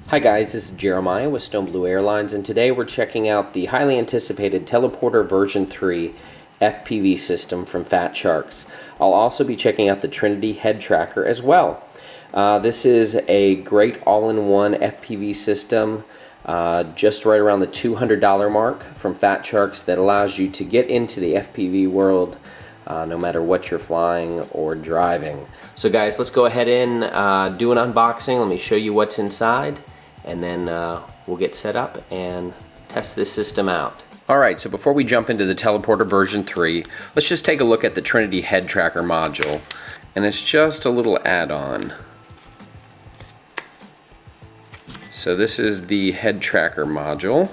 Hi guys, this is Jeremiah with StoneBlueAirlines, and today we're checking out the highly anticipated Teleporter version 3 FPV system from Fatsharks. I'll also be checking out the Trinity head tracker as well. This is a great all-in-one FPV system, just right around the $200 mark from Fatsharks, that allows you to get into the FPV world no matter what you're flying or driving. So guys, let's go ahead and do an unboxing. Let me show you what's inside, and then we'll get set up and test this system out. Alright, so before we jump into the Teleporter version 3, let's just take a look at the Trinity head tracker module. And it's just a little add-on. So this is the head tracker module.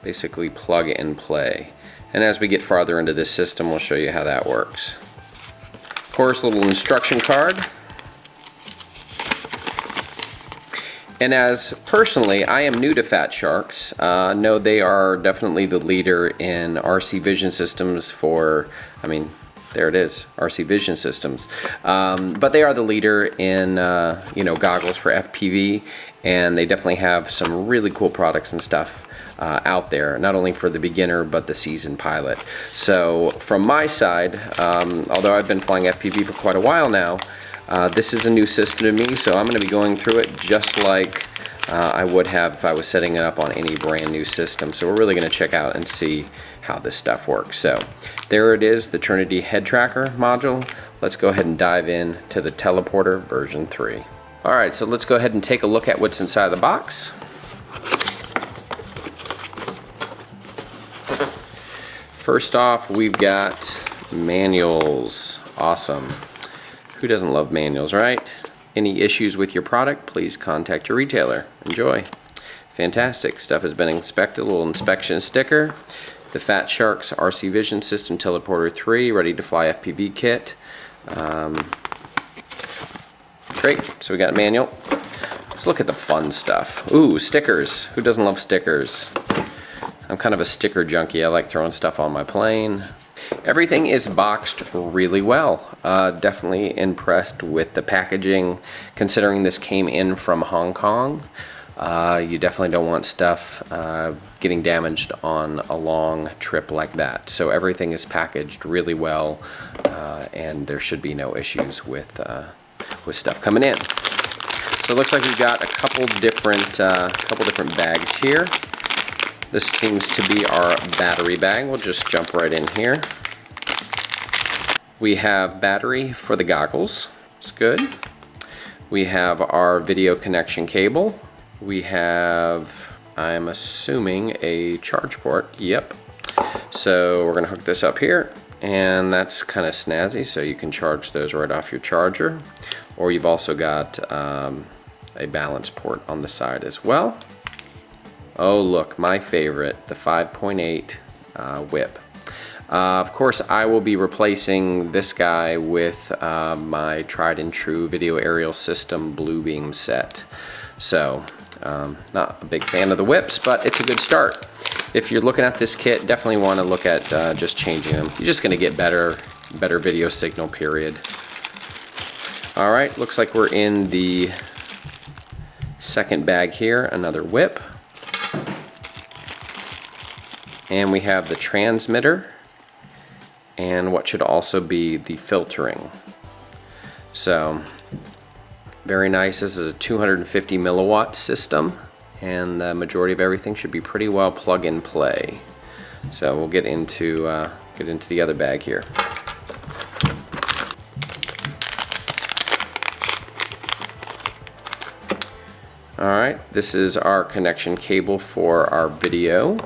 Basically plug and play. And as we get farther into this system, we'll show you how that works. Of course, a little instruction card. And as personally, I am new to Fatsharks. No, they are definitely the leader in RC vision systems for, there it is, RC vision systems. But they are the leader in, goggles for FPV, and they definitely have some really cool products and stuff out there, not only for the beginner, but the seasoned pilot. So from my side, although I've been flying FPV for quite a while now, this is a new system to me, so I'm going to be going through it just like I would have if I was setting it up on any brand new system. So we're really going to check out and see how this stuff works. So there it is, the Trinity head tracker module. Let's go ahead and dive in to the Teleporter version 3. Alright, so let's go ahead and take a look at what's inside the box. First off, we've got manuals. Awesome. Who doesn't love manuals, right? Any issues with your product, please contact your retailer. Enjoy. Fantastic. Stuff has been inspected. A little inspection sticker. The Fatsharks RC Vision System Teleporter 3 Ready to Fly FPV kit. Great. So we got a manual. Let's look at the fun stuff. Ooh, stickers. Who doesn't love stickers? I'm kind of a sticker junkie. I like throwing stuff on my plane. Everything is boxed really well. Definitely impressed with the packaging, considering this came in from Hong Kong. You definitely don't want stuff getting damaged on a long trip like that. So everything is packaged really well, and there should be no issues with stuff coming in. So it looks like we've got a couple different bags here. This seems to be our battery bag. We'll just jump right in here. We have battery for the goggles. It's good. We have our video connection cable. We have, I'm assuming, a charge port. Yep. So we're going to hook this up here, and that's kind of snazzy, so you can charge those right off your charger. Or you've also got a balance port on the side as well. Oh look, my favorite, the 5.8 whip. Of course, I will be replacing this guy with my tried and true video aerial system Blue Beam set. So, not a big fan of the whips, but it's a good start. If you're looking at this kit, definitely want to look at just changing them. You're just going to get better video signal, period. Alright, looks like we're in the second bag here, another whip. And we have the transmitter and what should also be the filtering. So very nice. This is a 250 milliwatt system, and the majority of everything should be pretty well plug and play. So we'll get into the other bag here. Alright, this is our connection cable for our video.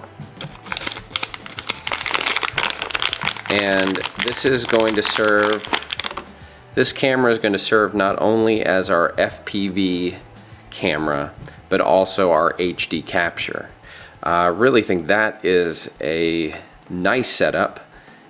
And this is going to serve, this camera is going to serve not only as our FPV camera, but also our HD capture. I really think that is a nice setup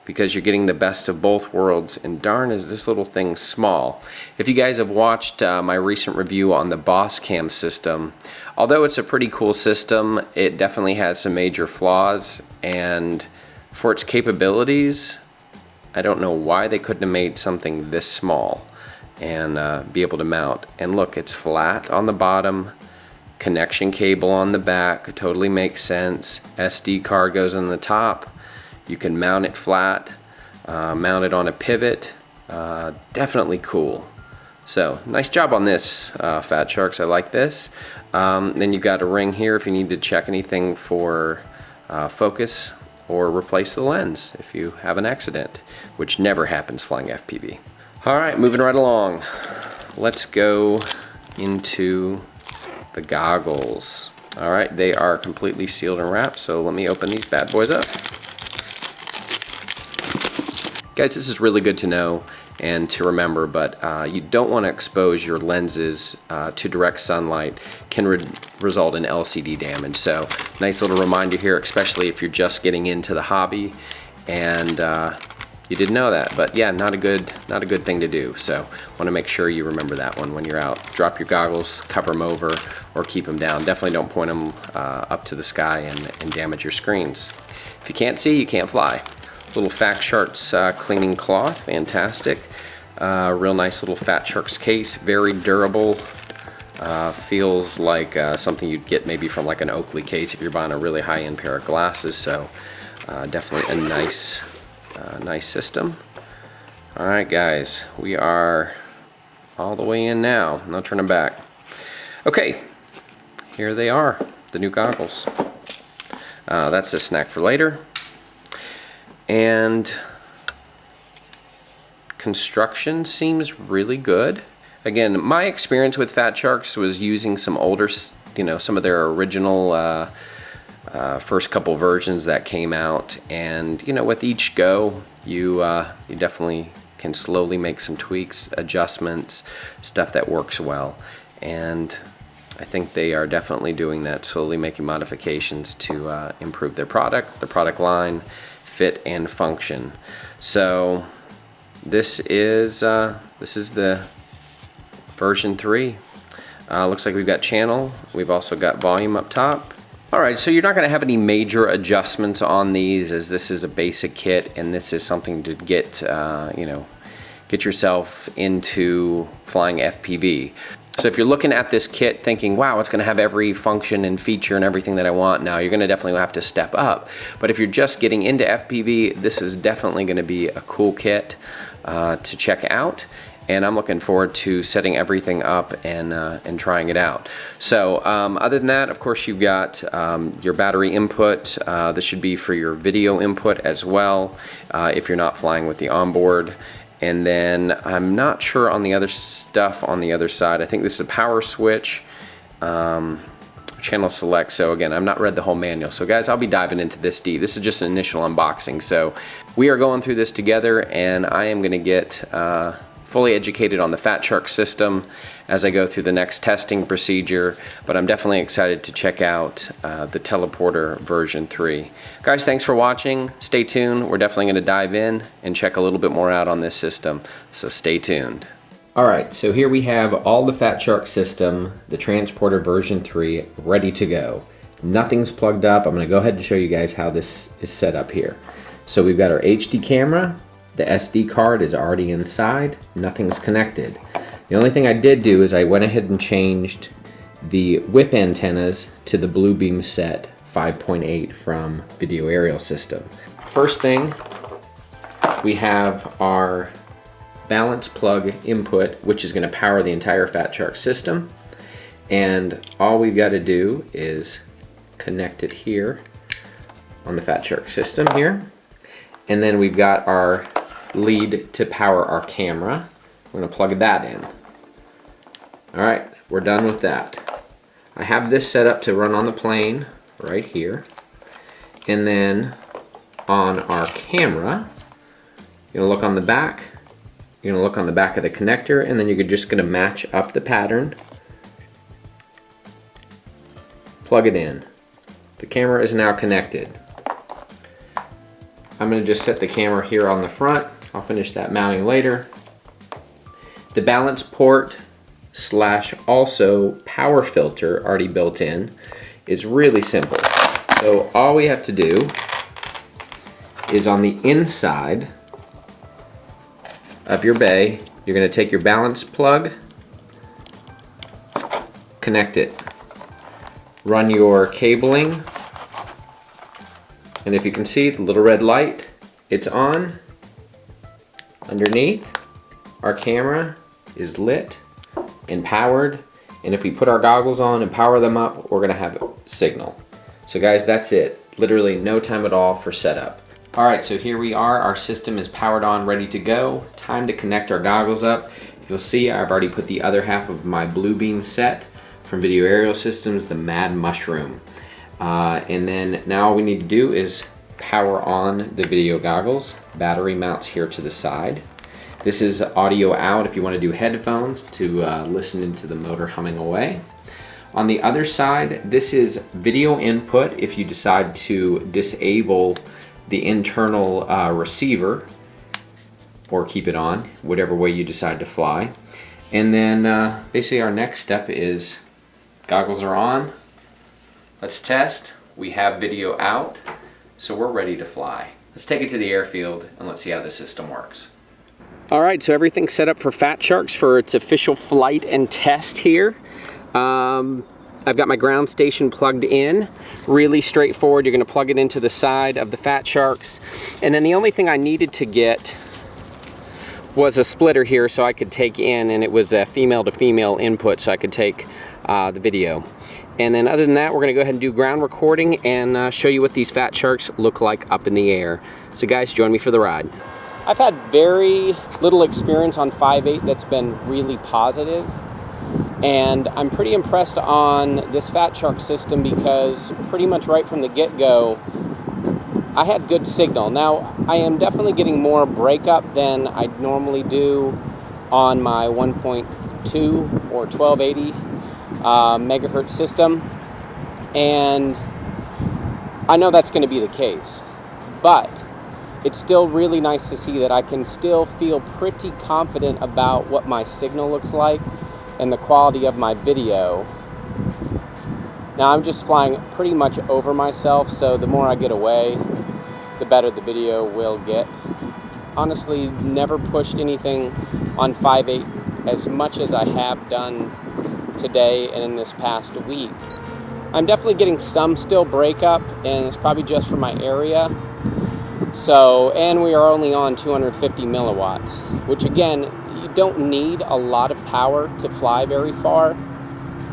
because you're getting the best of both worlds, and darn is this little thing small. If you guys have watched my recent review on the Boss Cam system, although it's a pretty cool system, it definitely has some major flaws, and for its capabilities, I don't know why they couldn't have made something this small and be able to mount. And look, it's flat on the bottom, connection cable on the back, totally makes sense. SD card goes on the top. You can mount it flat, mount it on a pivot. Definitely cool. So nice job on this, Fatsharks. I like this. Then you've got a ring here if you need to check anything for focus or replace the lens if you have an accident, which never happens flying FPV. All right, moving right along. Let's go into the goggles. All right, they are completely sealed and wrapped, so let me open these bad boys up. Guys, this is really good to know and to remember, but you don't want to expose your lenses to direct sunlight. Can result in LCD damage. So nice little reminder here, especially if you're just getting into the hobby and you didn't know that. But yeah, not a good thing to do. So want to make sure you remember that one when you're out. Drop your goggles, cover them over, or keep them down. Definitely don't point them up to the sky and damage your screens. If you can't see, you can't fly. Little Fatsharks cleaning cloth, fantastic. Real nice little Fatsharks case, very durable. Feels like something you'd get maybe from like an Oakley case if you're buying a really high-end pair of glasses. So definitely a nice system. All right, guys, we are all the way in now. No turning back. Okay, here they are, the new goggles. That's a snack for later. And construction seems really good. Again, my experience with Fatsharks was using some older, some of their original first couple versions that came out, and with each go, you definitely can slowly make some tweaks, adjustments, stuff that works well, and I think they are definitely doing that, slowly making modifications to improve their product line, fit and function. So this is the version 3. Looks like we've got channel. We've also got volume up top. All right, so you're not going to have any major adjustments on these, as this is a basic kit, and this is something to get get yourself into flying FPV. So if you're looking at this kit thinking, wow, it's going to have every function and feature and everything that I want now, you're going to definitely have to step up. But if you're just getting into FPV, this is definitely going to be a cool kit to check out. And I'm looking forward to setting everything up and trying it out. So other than that, of course, you've got your battery input. This should be for your video input as well, if you're not flying with the onboard. And then I'm not sure on the other stuff on the other side. I think this is a power switch, channel select. So again, I've not read the whole manual. So guys, I'll be diving into this deep. This is just an initial unboxing. So we are going through this together, and I am going to get fully educated on the Fatsharks system as I go through the next testing procedure, but I'm definitely excited to check out the Teleporter version 3. Guys, thanks for watching. Stay tuned. We're definitely going to dive in and check a little bit more out on this system, so stay tuned. Alright, so here we have all the Fatsharks system, the Transporter version 3, ready to go. Nothing's plugged up. I'm going to go ahead and show you guys how this is set up here. So we've got our HD camera. The SD card is already inside. Nothing's connected. The only thing I did do is I went ahead and changed the whip antennas to the Bluebeam set 5.8 from Video Aerial System. First thing, we have our balance plug input, which is going to power the entire Fatsharks system. And all we've got to do is connect it here on the Fatsharks system here. And then we've got our lead to power our camera. We're going to plug that in. Alright, we're done with that. I have this set up to run on the plane right here. And then on our camera, you're going to look on the back. You're going to look on the back of the connector, and then you're just going to match up the pattern. Plug it in. The camera is now connected. I'm going to just set the camera here on the front. I'll finish that mounting later. The balance port / also power filter already built in is really simple. So all we have to do is on the inside of your bay, you're going to take your balance plug, connect it, run your cabling, and if you can see the little red light, it's on. Underneath, our camera is lit and powered, and if we put our goggles on and power them up, we're going to have signal. So guys, that's it. Literally no time at all for setup. Alright, so here we are. Our system is powered on, ready to go. Time to connect our goggles up. You'll see I've already put the other half of my Bluebeam set from Video Aerial Systems, the Mad Mushroom. And then now all we need to do is power on the video goggles. Battery mounts here to the side. This is audio out if you want to do headphones to listen into the motor humming away. On the other side, this is video input if you decide to disable the internal receiver or keep it on, whatever way you decide to fly. And then basically our next step is goggles are on. Let's test. We have video out, so we're ready to fly. Let's take it to the airfield and let's see how the system works. All right, so everything's set up for Fatsharks for its official flight and test here. I've got my ground station plugged in. Really straightforward. You're going to plug it into the side of the Fatsharks. And then the only thing I needed to get was a splitter here so I could take in, and it was a female to female input so I could take the video. And then other than that, we're going to go ahead and do ground recording and show you what these Fatsharks look like up in the air. So guys, join me for the ride. I've had very little experience on 5.8 that's been really positive. And I'm pretty impressed on this Fatshark system because pretty much right from the get-go, I had good signal. Now, I am definitely getting more breakup than I normally do on my 1.2 or 1280 megahertz system. And I know that's going to be the case. But it's still really nice to see that I can still feel pretty confident about what my signal looks like and the quality of my video. Now I'm just flying pretty much over myself, so the more I get away, the better the video will get. Honestly, never pushed anything on 5.8 as much as I have done today and in this past week. I'm definitely getting some still breakup, and it's probably just for my area. So, and we are only on 250 milliwatts, which again, you don't need a lot of power to fly very far,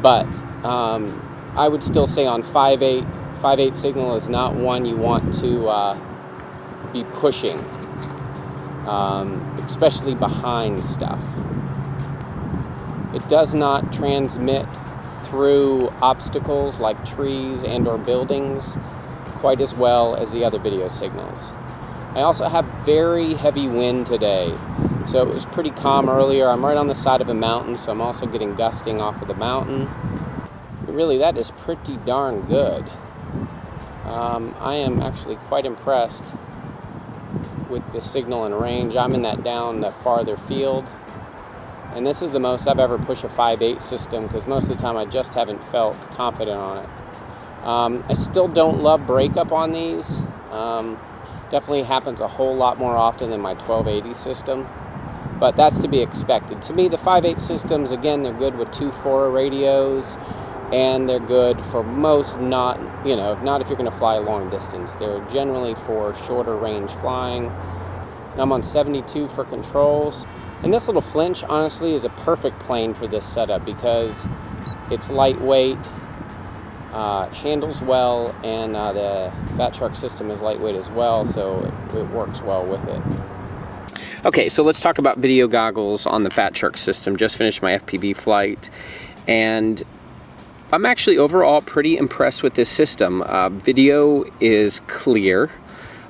but I would still say on 5.8 signal is not one you want to be pushing, especially behind stuff. It does not transmit through obstacles like trees and or buildings quite as well as the other video signals. I also have very heavy wind today. So it was pretty calm earlier. I'm right on the side of a mountain, so I'm also getting gusting off of the mountain. But really, that is pretty darn good. I am actually quite impressed with the signal and range. I'm in that down the farther field. And this is the most I've ever pushed a 5.8 system, because most of the time I just haven't felt confident on it. I still don't love breakup on these. Definitely happens a whole lot more often than my 1280 system. But that's to be expected. To me, the 5.8 systems, again, they're good with 2.4 radios, and they're good for most not if you're going to fly a long distance. They're generally for shorter range flying. And I'm on 72 for controls. And this little flinch, honestly, is a perfect plane for this setup because it's lightweight, it handles well, and the Fatshark system is lightweight as well, so it works well with it. Okay, so let's talk about video goggles on the Fatshark system. Just finished my FPV flight, and I'm actually overall pretty impressed with this system. Video is clear.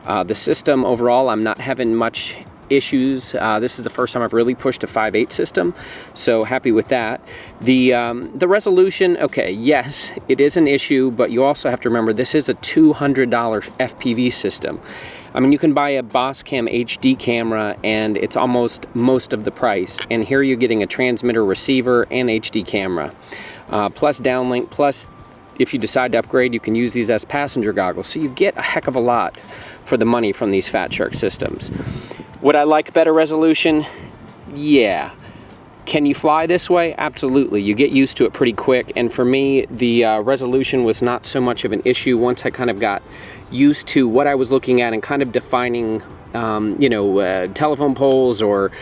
The system overall, I'm not having much issues. This is the first time I've really pushed a 5.8 system, so happy with that. The resolution, okay, yes, it is an issue, but you also have to remember this is a $200 FPV system. I mean, you can buy a Bosscam HD camera and it's almost most of the price, and here you're getting a transmitter, receiver, and HD camera, plus downlink, plus if you decide to upgrade, you can use these as passenger goggles, so you get a heck of a lot for the money from these Fatshark systems. Would I like better resolution? yeah. Can you fly this way? Absolutely. You get used to it pretty quick. And for me, the resolution was not so much of an issue once I kind of got used to what I was looking at and kind of defining, you know, telephone poles or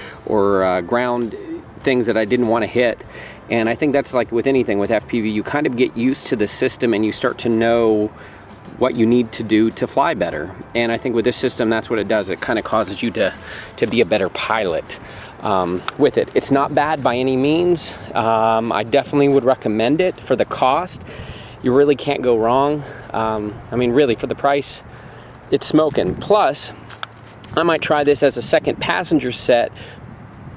ground things that I didn't want to hit. And I think that's like with anything with FPV, you kind of get used to the system and you start to know what you need to do to fly better. And I think with this system, that's what it does. It kind of causes you to be a better pilot. With it. It's not bad by any means. I definitely would recommend it for the cost. You really can't go wrong. I mean, really, for the price, it's smoking. Plus, I might try this as a second passenger set.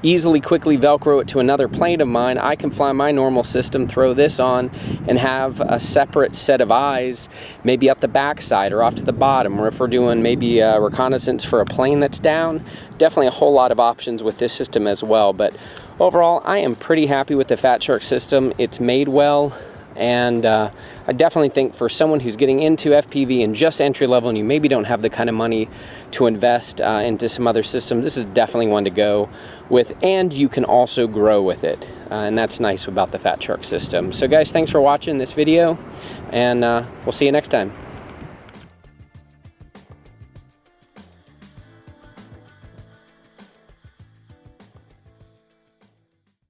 Easily, quickly Velcro it to another plane of mine. I can fly my normal system, throw this on, and have a separate set of eyes, maybe up the back side or off to the bottom, or if we're doing maybe a reconnaissance for a plane that's down. Definitely a whole lot of options with this system as well. But overall, I am pretty happy with the Fatshark system. It's made well, and I definitely think for someone who's getting into FPV and just entry level and you maybe don't have the kind of money to invest into some other systems, this is definitely one to go with, and you can also grow with it, and that's nice about the Fatshark system. So guys, thanks for watching this video, and we'll see you next time.